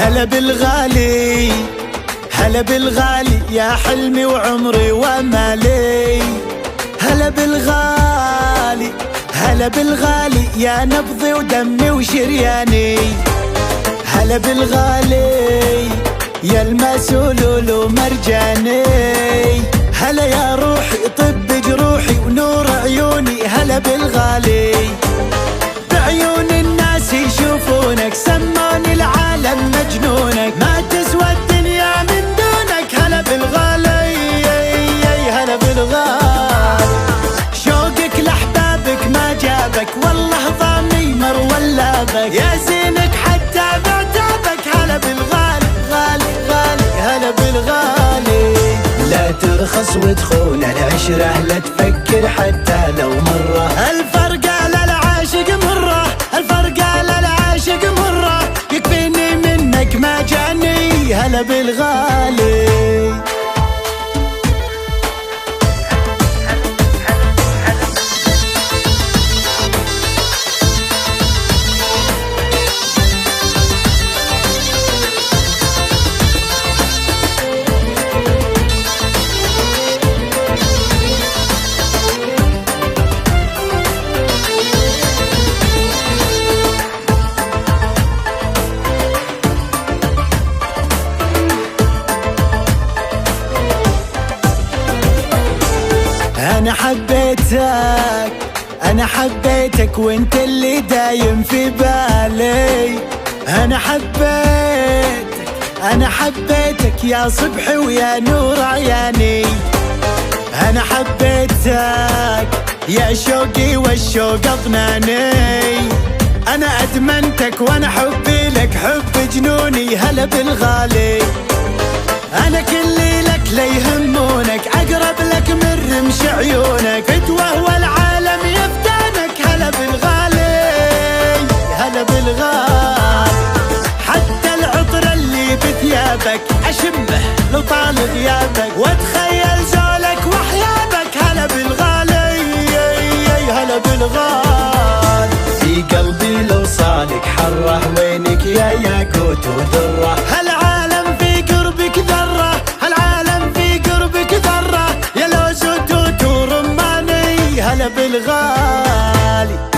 هلا بالغالي، هلا بالغالي يا حلمي وعمري وامالي. هلا بالغالي، هلا بالغالي يا نبضي ودمي وشرياني. هلا بالغالي يا المسؤول ومرجاني. هلا يا روحي طب جروحي ونور عيوني. هلا بالغالي، بعيون الناس يشوفونك سموني العالم مجنونك. ما تسوى الدنيا من دونك. هلا بالغالي، هلا بالغالي. شوقك لأحبابك ما جابك والله ضامي مر ولا بك. يا زينك حتى بعتابك. هلا بالغالي، غالي غالي. هلا بالغالي. لا ترخص وتخون العشرة، لا تفكر حتى لو مرة. الفرقة للعاشق مرة، الفرقة للعاشق مرة. يكفيني منك ما جاني. هلا بالغالي. أنا حبيتك، أنا حبيتك وانت اللي دايم في بالي. أنا حبيتك، أنا حبيتك يا صبحي ويا نور عياني. أنا حبيتك يا شوقي والشوق أضناني. أنا أدمنتك وأنا حبي لك حب جنوني. هلا بالغالي. أنا كلي لك لا يهمونك، أقرب لك من رمش عيونك. فتوى والعالم يفدانك. هلا بالغالي، هلا بالغالي. حتى العطر اللي بثيابك أشمه لو طال غيابك، وأتخيل زولك وحيابك. هلا بالغالي، هلا بالغالي. في قلبي لو صالك حره، وينك يا ياقوت ودره. هالعالم في قربك ذره، هالعالم في قربك ذره. يا لوز وتوت ورماني. هلا بالغالي.